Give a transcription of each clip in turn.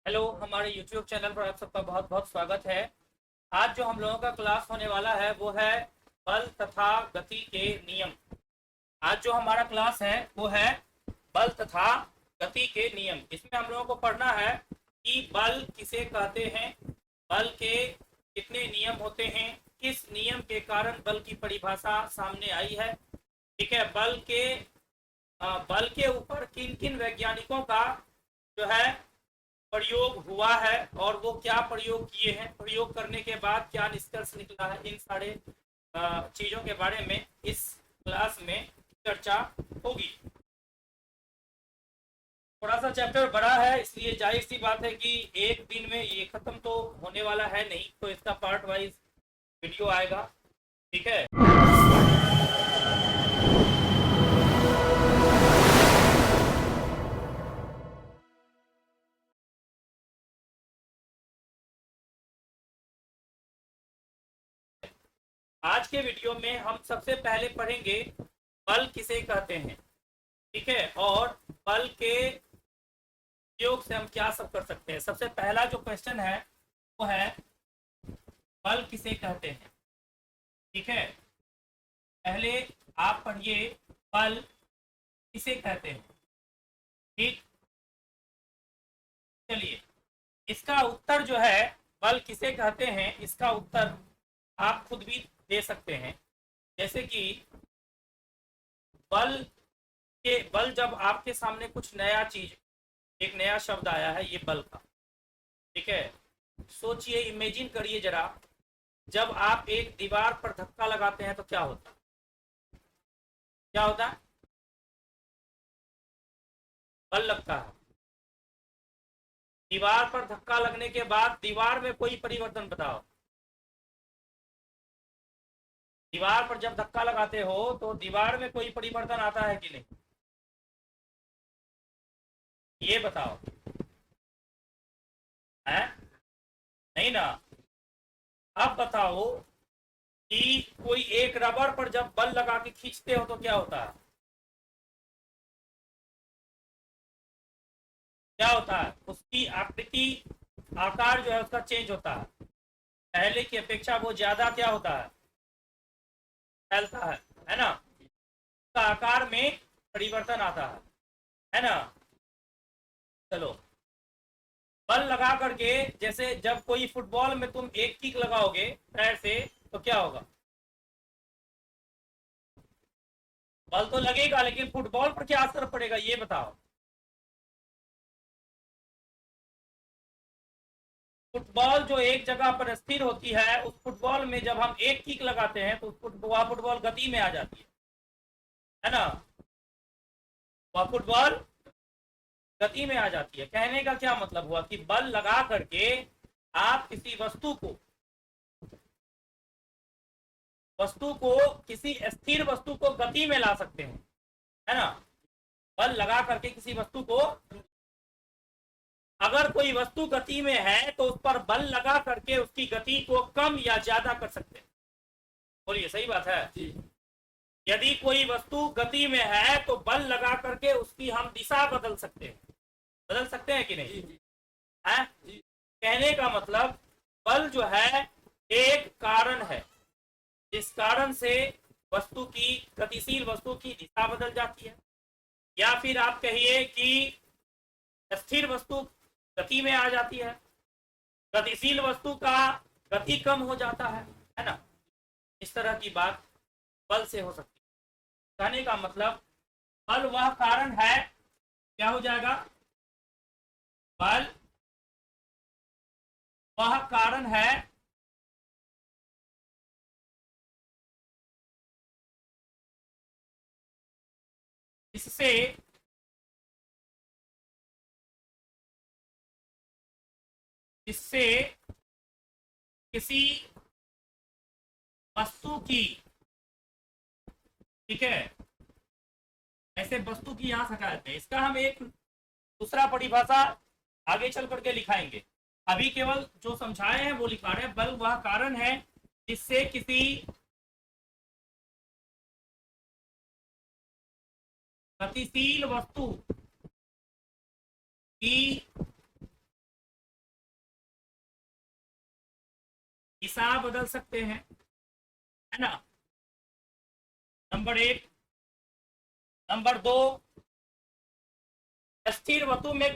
Hello, हमारे YouTube channel पर आप सबका बहुत बहुत स्वागत है। आज जो हम लोगों का क्लास होने वाला है वो है बल तथा गति के नियम। आज जो हमारा क्लास है वो है बल तथा गति के नियम। इसमें हम लोगों को पढ़ना है कि बल किसे कहते हैं, बल के कितने नियम होते हैं, किस नियम के कारण बल की परिभाषा सामने आई है। ठीक है, बल के ऊपर किन किन वैज्ञानिकों का जो है प्रयोग हुआ है और वो क्या प्रयोग किए हैं, प्रयोग करने के बाद क्या निष्कर्ष निकला है, इन सारे चीजों के बारे में इस क्लास में चर्चा होगी। थोड़ा सा चैप्टर बड़ा है, इसलिए जाहिर सी बात है कि एक दिन में ये खत्म तो होने वाला है नहीं, तो इसका पार्ट वाइज वीडियो आएगा। ठीक है, आज के वीडियो में हम सबसे पहले पढ़ेंगे बल किसे कहते हैं। ठीक है, और बल के उपयोग से हम क्या सब कर सकते हैं। सबसे पहला जो क्वेश्चन है वो है बल किसे कहते हैं। ठीक है, पहले आप पढ़िए बल किसे कहते हैं। ठीक, चलिए इसका उत्तर जो है बल किसे कहते हैं, इसका उत्तर आप खुद भी दे सकते हैं। जैसे कि बल बल जब आपके सामने कुछ नया चीज, एक नया शब्द आया है ये बल का। ठीक है, सोचिए, इमेजिन करिए जरा, जब आप एक दीवार पर धक्का लगाते हैं तो क्या होता है, क्या होता है? बल लगता है। दीवार पर धक्का लगने के बाद दीवार में कोई परिवर्तन बताओ। दीवार पर जब धक्का लगाते हो तो दीवार में कोई परिवर्तन आता है कि नहीं, ये बताओ। है नहीं ना? अब बताओ कि कोई एक रबड़ पर जब बल लगा के खींचते हो तो क्या होता है, क्या होता है? उसकी आकृति, आकार जो है उसका चेंज होता है। पहले की अपेक्षा वो ज्यादा क्या होता है, फैलता है ना? उसका आकार में परिवर्तन आता है ना? चलो, बल लगा करके, जैसे जब कोई फुटबॉल में तुम एक किक लगाओगे पैर से तो क्या होगा? बल तो लगेगा, लेकिन फुटबॉल पर क्या असर पड़ेगा ये बताओ। फुटबॉल जो एक जगह पर स्थिर होती है, उस फुटबॉल में जब हम एक किक लगाते हैं तो वह फुटबॉल गति में आ जाती है ना? वह फुटबॉल गति में आ जाती है। कहने का क्या मतलब हुआ कि बल लगा करके आप किसी वस्तु को किसी स्थिर वस्तु को गति में ला सकते हैं, है ना? बल लगा करके किसी वस्तु को, अगर कोई वस्तु गति में है तो उस पर बल लगा करके उसकी गति को कम या ज्यादा कर सकते हैं। बोलिए, सही बात है जी। यदि कोई वस्तु गति में है तो बल लगा करके उसकी हम दिशा बदल सकते हैं। बदल सकते हैं कि नहीं? जी, है? कहने का मतलब बल जो है एक कारण है जिस कारण से वस्तु की, गतिशील वस्तु की दिशा बदल जाती है। या फिर आप कहिए कि स्थिर वस्तु गति में आ जाती है, गतिशील वस्तु का गति कम हो जाता है ना? इस तरह की बात बल से हो सकती है। कहने का मतलब बल वह कारण है, क्या हो जाएगा? बल वह कारण है इससे इससे किसी वस्तु की, ठीक है, ऐसे वस्तु की यहां हटा देते हैं। इसका हम एक दूसरा परिभाषा आगे चल करके लिखाएंगे। अभी केवल जो समझाए हैं वो लिखा रहे हैं। बल वह कारण है जिससे किसी गतिशील वस्तु की दिशा बदल सकते हैं, है ना, नंबर 1। नंबर 2, स्थिर वस्तु में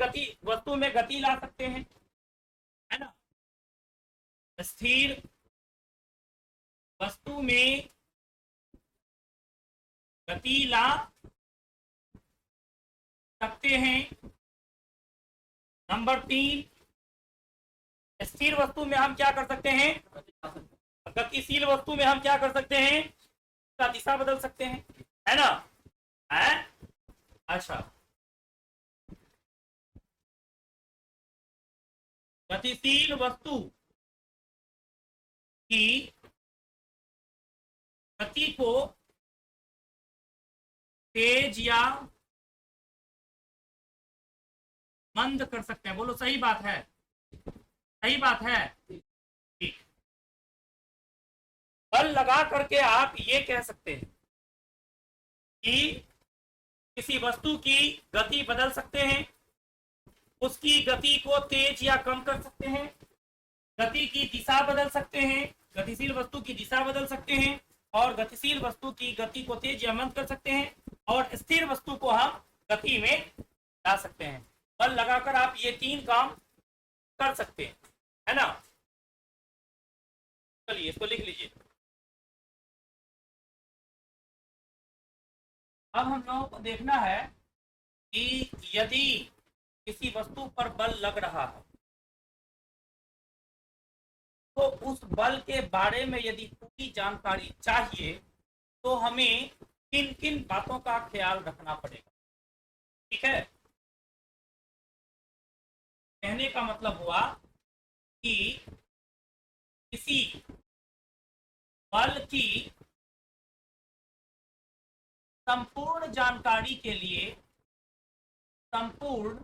गति ला सकते हैं, है ना, स्थिर वस्तु में गति ला सकते हैं। नंबर 3, स्थिर वस्तु में हम क्या कर सकते हैं, गतिशील वस्तु में हम क्या कर सकते हैं, उसका दिशा बदल सकते हैं, है ना, है। अच्छा, गतिशील वस्तु की गति को तेज या मंद कर सकते हैं। बोलो सही बात है, सही बात है। ठीक, बल लगा करके आप ये कह सकते हैं कि किसी वस्तु की गति बदल सकते हैं, उसकी गति को तेज या कम कर सकते हैं, गति की दिशा बदल सकते हैं, गतिशील वस्तु की दिशा बदल सकते हैं, और गतिशील वस्तु की गति को तेज या मंद कर सकते हैं, और स्थिर वस्तु को हम गति में ला सकते हैं। बल लगाकर आप ये 3 काम कर सकते हैं, है ना। चलिए इसको लिख लीजिए। अब हम लोगों को देखना है कि यदि किसी वस्तु पर बल लग रहा है तो उस बल के बारे में यदि पूरी जानकारी चाहिए तो हमें किन किन बातों का ख्याल रखना पड़ेगा। ठीक है, कहने का मतलब हुआ कि किसी बल की संपूर्ण जानकारी के लिए संपूर्ण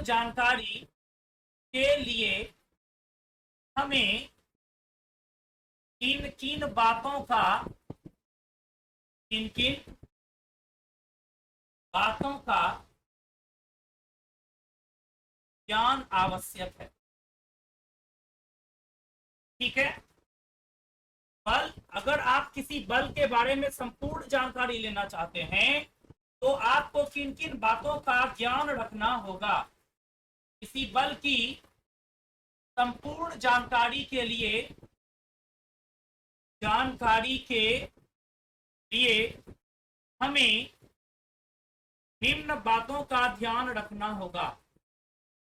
जानकारी के लिए हमें किन किन बातों का ज्ञान आवश्यक है। ठीक है, बल, अगर आप किसी बल के बारे में संपूर्ण जानकारी लेना चाहते हैं तो आपको किन किन बातों का ज्ञान रखना होगा। किसी बल की संपूर्ण जानकारी के लिए हमें निम्न बातों का ध्यान रखना होगा।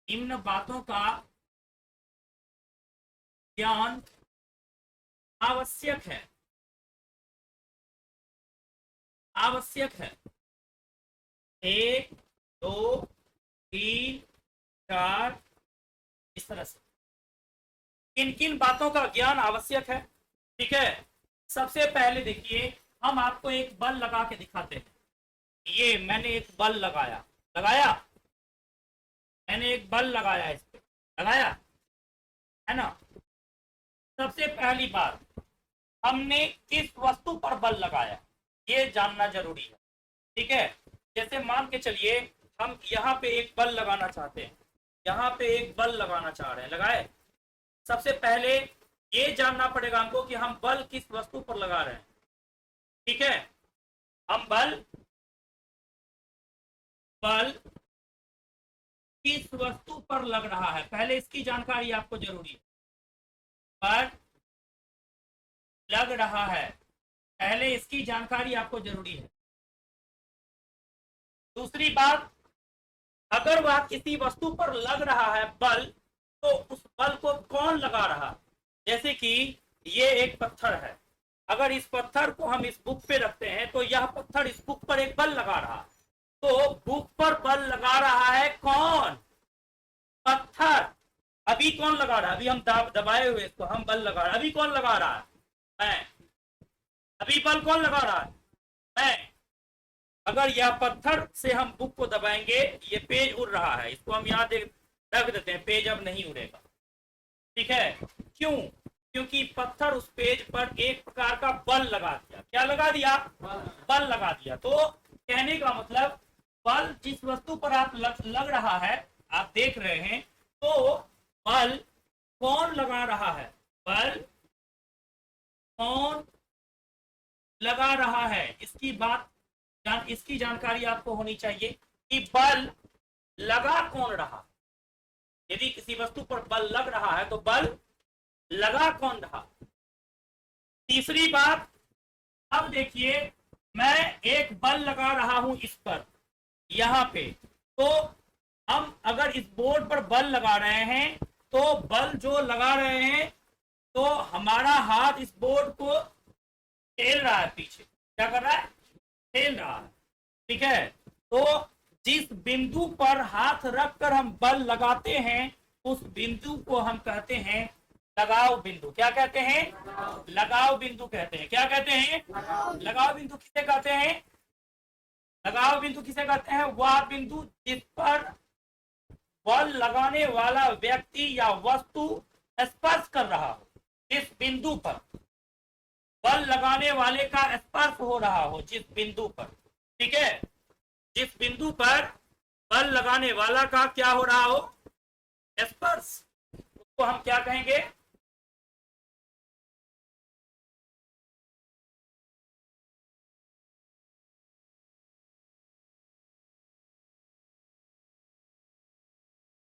निम्न बातों का ज्ञान आवश्यक है, आवश्यक है। 1, 2, 3, 4, इस तरह से किन किन बातों का ज्ञान आवश्यक है। ठीक है, सबसे पहले देखिए, हम आपको एक बल लगा के दिखाते हैं। ये मैंने एक बल लगाया, मैंने एक बल लगाया, इस पे लगाया, है ना। सबसे पहली बात, हमने किस वस्तु पर बल लगाया ये जानना जरूरी है। ठीक है, जैसे मान के चलिए हम यहाँ पे एक बल लगाना चाहते हैं, यहाँ पे एक बल लगाना चाह रहे हैं, लगाए। सबसे पहले ये जानना पड़ेगा हमको कि हम बल किस वस्तु पर लगा रहे हैं। ठीक है, हम बल किस वस्तु पर लग रहा है, पहले इसकी जानकारी आपको जरूरी है। पर लग रहा है, पहले इसकी जानकारी आपको जरूरी है। दूसरी बात, अगर वह किसी वस्तु पर लग रहा है बल, तो उस बल को कौन लगा रहा। जैसे कि ये एक पत्थर है, अगर इस पत्थर को हम इस बुक पे रखते हैं तो यह पत्थर इस बुक पर एक बल लगा रहा, तो बुक पर बल लगा रहा है कौन, पत्थर। अभी कौन लगा रहा है, अभी हम दबाए हुए इसको हम बल लगा रहे हैं, अभी कौन लगा रहा है, मैं। अभी बल कौन लगा रहा है, मैं। अगर यह पत्थर से हम बुक को दबाएंगे, ये पेज उड़ रहा है, इसको हम यहाँ रख देते हैं, पेज अब नहीं उड़ेगा। ठीक है, क्यों, क्योंकि पत्थर उस पेज पर एक प्रकार का बल लगा दिया। क्या लगा दिया, बल लगा दिया। तो कहने का मतलब बल जिस वस्तु पर आप लग रहा है, आप देख रहे हैं, तो बल कौन लगा रहा है, बल कौन लगा रहा है, इसकी जानकारी आपको होनी चाहिए कि बल लगा कौन रहा। यदि किसी वस्तु पर बल लग रहा है तो बल लगा कौन रहा। तीसरी बात, अब देखिए मैं एक बल लगा रहा हूं इस पर, यहां पे, तो हम अगर इस बोर्ड पर बल लगा रहे हैं तो बल जो लगा रहे हैं तो हमारा हाथ इस बोर्ड को ठेल रहा है, पीछे क्या कर रहा है, ठेल रहा है, ठीक है। तो जिस बिंदु पर हाथ रखकर हम बल लगाते हैं उस बिंदु को हम कहते हैं लगाव बिंदु। क्या कहते हैं, लगाव बिंदु कहते हैं। क्या कहते हैं, लगाव बिंदु किसे कहते हैं, लगाव बिंदु किसे कहते हैं, वह बिंदु जिस पर बल लगाने वाला व्यक्ति या वस्तु स्पर्श कर रहा हो, जिस बिंदु पर बल लगाने वाले का स्पर्श हो रहा हो, जिस बिंदु पर, ठीक है, जिस बिंदु पर बल लगाने वाला का क्या हो रहा हो, स्पर्श, उसको हम क्या कहेंगे,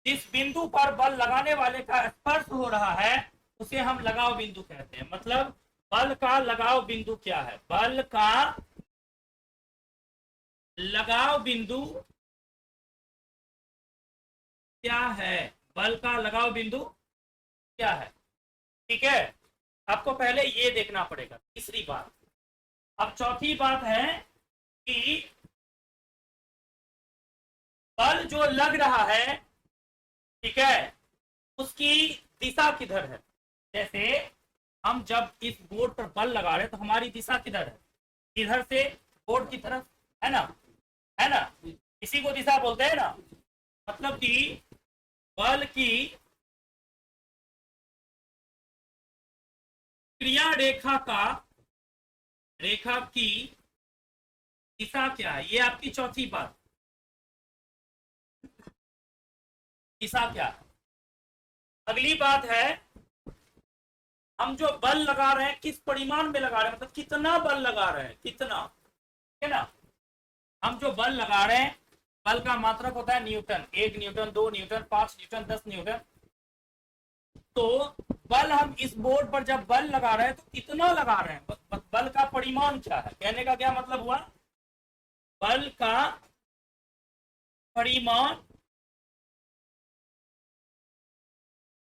जिस बिंदु पर बल लगाने वाले का स्पर्श हो रहा है उसे हम लगाव बिंदु कहते हैं। मतलब बल का लगाव बिंदु क्या है, बल का लगाव बिंदु क्या है, बल का लगाव बिंदु क्या है, ठीक है। आपको पहले ये देखना पड़ेगा, तीसरी बात। अब चौथी बात है कि बल जो लग रहा है, ठीक है, उसकी दिशा किधर है। जैसे हम जब इस बोर्ड पर बल लगा रहे हैं तो हमारी दिशा किधर है, इधर से बोर्ड की तरफ, है ना, है ना, इसी को दिशा बोलते हैं ना। मतलब कि बल की क्रिया रेखा की दिशा क्या है, ये आपकी चौथी बात, दिशा क्या है। अगली बात है, हम जो बल लगा रहे हैं किस परिमाण में लगा रहे हैं, मतलब कितना बल लगा रहे हैं, कितना, है ना। हम जो बल लगा रहे हैं, बल का मात्रक होता है Newton, 1 Newton, 2 Newton, 5 Newton, 10 Newton. तो बल हम इस बोर्ड पर जब बल लगा रहे हैं तो कितना लगा रहे हैं, बल का परिमाण क्या है, कहने का क्या मतलब हुआ, बल का परिमाण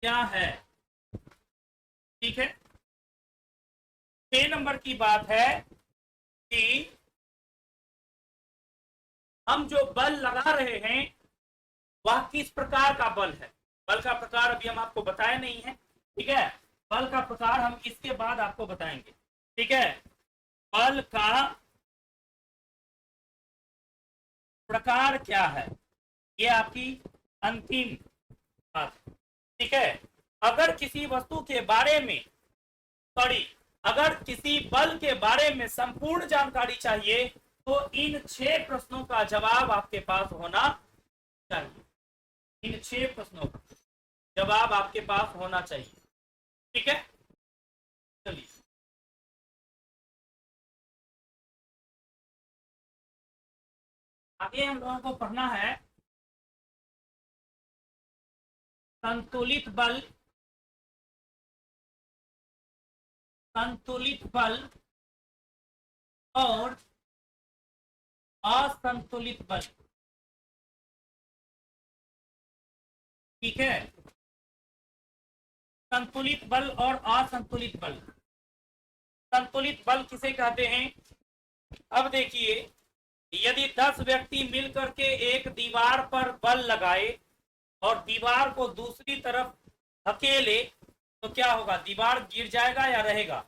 क्या है, ठीक है। 6 नंबर की बात है कि हम जो बल लगा रहे हैं वह किस प्रकार का बल है। बल का प्रकार अभी हम आपको बताए नहीं है, ठीक है, बल का प्रकार हम इसके बाद आपको बताएंगे, ठीक है। बल का प्रकार क्या है, ये आपकी अंतिम बात, ठीक है। अगर किसी वस्तु के बारे में, सॉरी, अगर किसी बल के बारे में संपूर्ण जानकारी चाहिए तो इन 6 प्रश्नों का जवाब आपके पास होना चाहिए। इन 6 प्रश्नों का जवाब आपके पास होना चाहिए, ठीक है। चलिए आगे हम लोगों को पढ़ना है संतुलित बल, संतुलित बल और असंतुलित बल, ठीक है। संतुलित बल और असंतुलित बल। संतुलित बल किसे कहते हैं, अब देखिए, यदि 10 व्यक्ति मिलकर के एक दीवार पर बल लगाए और दीवार को दूसरी तरफ धकेले तो क्या होगा, दीवार गिर जाएगा या रहेगा,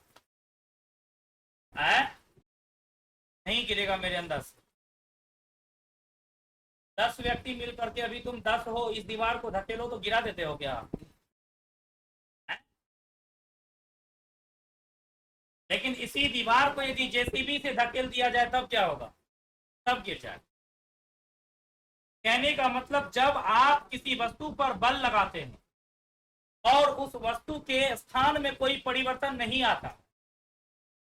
नहीं गिरेगा मेरे अंदर से। 10 व्यक्ति मिलकर के, अभी तुम 10 हो, इस दीवार को धकेलो तो गिरा देते हो क्या, लेकिन इसी दीवार को यदि जेसीबी से धकेल दिया जाए तब क्या होगा, तब गिर जाए। कहने का मतलब जब आप किसी वस्तु पर बल लगाते हैं और उस वस्तु के स्थान में कोई परिवर्तन नहीं आता,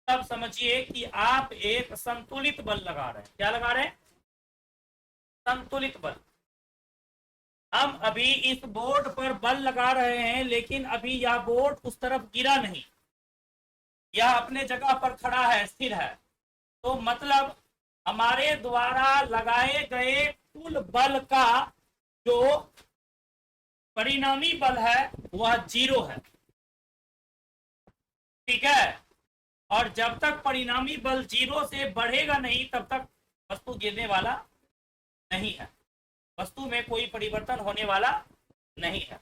तब समझिए कि आप एक संतुलित बल लगा रहे हैं। क्या लगा रहे हैं? संतुलित बल। हम अभी इस बोर्ड पर बल लगा रहे हैं, लेकिन अभी यह बोर्ड उस तरफ गिरा नहीं, यह अपने जगह पर खड़ा है, स्थिर है। तो मतलब हमारे द्वारा लगाए गए कुल बल का जो परिणामी बल है वह 0 है। ठीक है। और जब तक परिणामी बल 0 से बढ़ेगा नहीं, तब तक वस्तु गिरने वाला नहीं है, वस्तु में कोई परिवर्तन होने वाला नहीं है।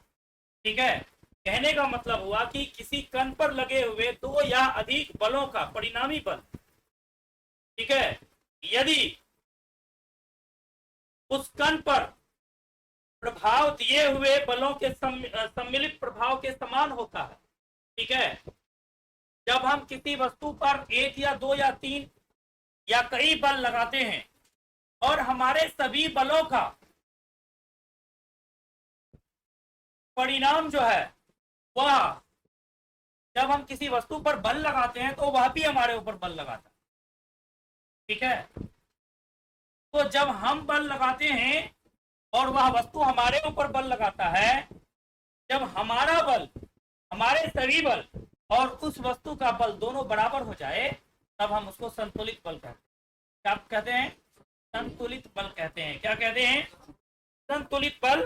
ठीक है। कहने का मतलब हुआ कि किसी कण पर लगे हुए 2 या अधिक बलों का परिणामी बल, ठीक है, यदि उस कण पर प्रभाव दिए हुए बलों के सम्मिलित प्रभाव के समान होता है, ठीक है, जब हम किसी वस्तु पर 1 या 2 या 3 या कई बल लगाते हैं और हमारे सभी बलों का परिणाम जो है वह, जब हम किसी वस्तु पर बल लगाते हैं तो वह भी हमारे ऊपर बल लगाता है। ठीक है। तो जब हम बल लगाते हैं और वह वस्तु हमारे ऊपर बल लगाता है, जब हमारा बल, हमारे सभी बल और उस वस्तु का बल दोनों बराबर हो जाए, तब हम उसको संतुलित बल कहते हैं। क्या कहते हैं? संतुलित बल कहते हैं। क्या कहते हैं? संतुलित बल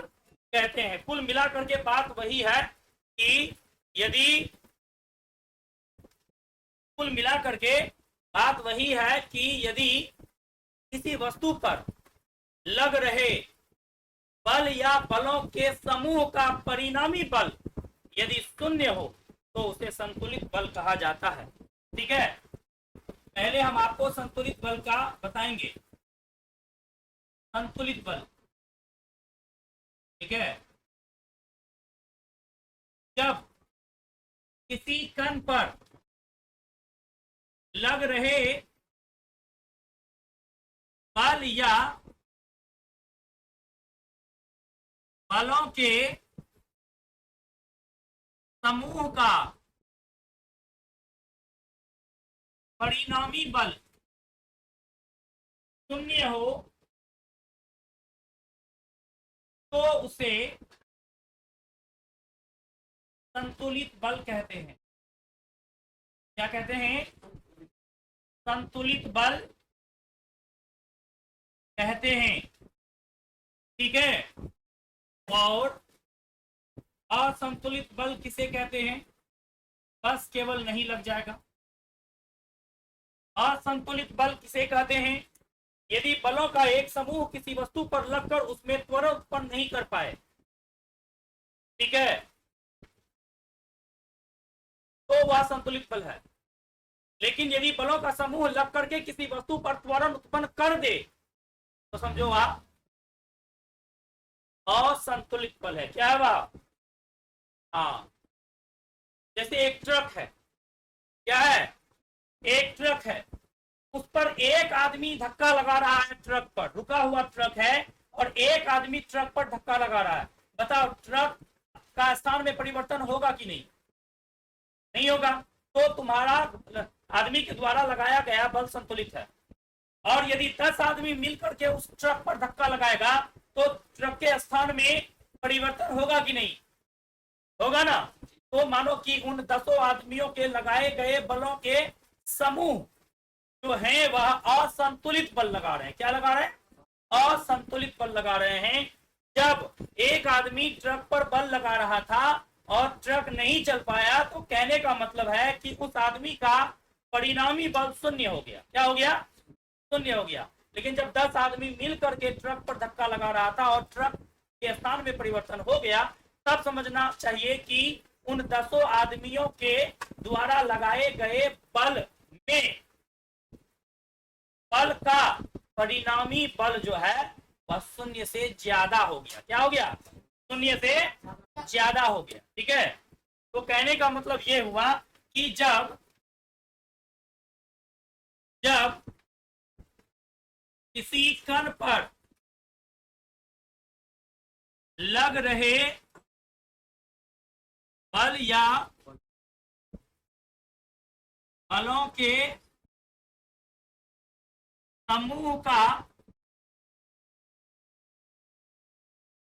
कहते हैं। कुल मिलाकर के बात वही है कि यदि, कुल मिलाकर के बात वही है कि यदि किसी वस्तु पर लग रहे बल या बलों के समूह का परिणामी बल यदि 0 हो तो उसे संतुलित बल कहा जाता है। ठीक है। पहले हम आपको संतुलित बल का बताएंगे। संतुलित बल, ठीक है, जब किसी कण पर लग रहे बल या बलों के समूह का परिणामी बल 0 हो तो उसे संतुलित बल कहते हैं। क्या कहते हैं? संतुलित बल कहते हैं। ठीक है। और असंतुलित बल किसे कहते हैं? बस केवल नहीं लग जाएगा। असंतुलित बल किसे कहते हैं? यदि बलों का एक समूह किसी वस्तु पर लगकर उसमें त्वरण उत्पन्न नहीं कर पाए, ठीक है, तो वह संतुलित बल है। लेकिन यदि बलों का समूह लग करके किसी वस्तु पर त्वरण उत्पन्न कर दे तो समझो वह असंतुलित बल है। क्या है वह? हाँ, जैसे एक ट्रक है। क्या है? एक ट्रक है, उस पर एक आदमी धक्का लगा रहा है, ट्रक पर रुका हुआ ट्रक है और एक आदमी ट्रक पर धक्का लगा रहा है। बताओ, ट्रक का स्थान में परिवर्तन होगा कि नहीं? नहीं होगा। तो तुम्हारा आदमी के द्वारा लगाया गया बल संतुलित है। और यदि 10 आदमी मिलकर के उस ट्रक पर धक्का लगाएगा तो ट्रक के स्थान में परिवर्तन होगा कि नहीं? होगा ना। तो मानो कि उन 10 आदमियों के लगाए गए बलों के समूह जो है वह असंतुलित बल लगा रहे हैं। क्या लगा रहे हैं? असंतुलित बल लगा रहे हैं। जब एक आदमी ट्रक पर बल लगा रहा था और ट्रक नहीं चल पाया, तो कहने का मतलब है कि उस आदमी का परिणामी बल 0 हो गया। क्या हो गया? 0 हो गया। लेकिन जब 10 आदमी मिल करके ट्रक पर धक्का लगा रहा था और ट्रक के स्थान में परिवर्तन हो गया, तब समझना चाहिए कि उन 10 आदमियों के द्वारा लगाए गए बल में बल का परिणामी बल जो है वह 0 से ज्यादा हो गया। क्या हो गया? 0 से ज्यादा हो गया। ठीक है। तो कहने का मतलब यह हुआ कि जब किसी कण पर लग रहे बल या बलों के समूह का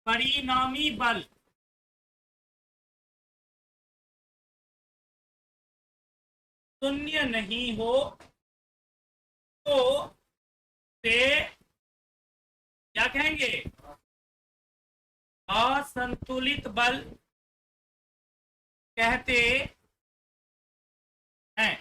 परिणामी बल शून्य नहीं हो तो से क्या कहेंगे? असंतुलित बल कहते हैं।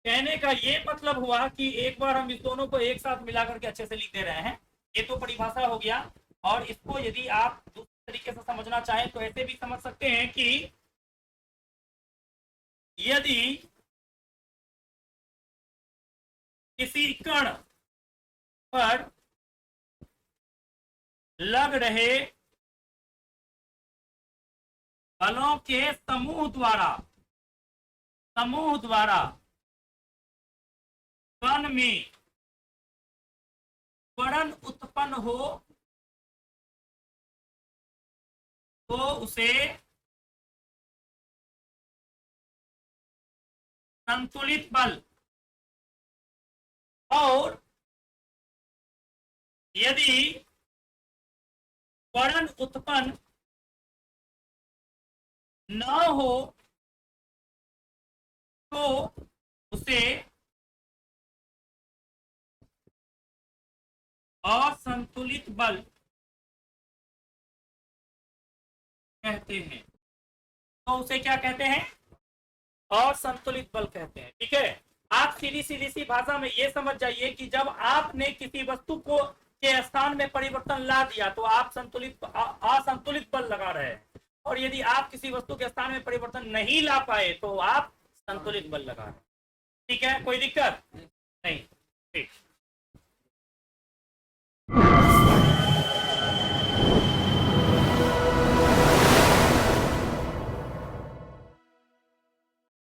कहने का ये मतलब हुआ कि एक बार हम इस दोनों को एक साथ मिलाकर के अच्छे से लिख दे रहे हैं। ये तो परिभाषा हो गया, और इसको यदि आप दूसरे तरीके से समझना चाहें तो ऐसे भी समझ सकते हैं कि यदि किसी कण पर लग रहे बलों के समूह द्वारा कण में त्वरण उत्पन्न हो तो उसे संतुलित बल, और यदि त्वरण उत्पन्न न हो तो उसे असंतुलित बल कहते हैं। तो उसे क्या कहते हैं? असंतुलित बल कहते हैं। ठीक है, आप सीधी सी भाषा में ये समझ जाइए कि जब आपने किसी वस्तु को के स्थान में परिवर्तन ला दिया तो आप असंतुलित बल लगा रहे हैं, और यदि आप किसी वस्तु के स्थान में परिवर्तन नहीं ला पाए तो आप संतुलित बल लगा रहे हैं। ठीक है, कोई दिक्कत नहीं? ठीक।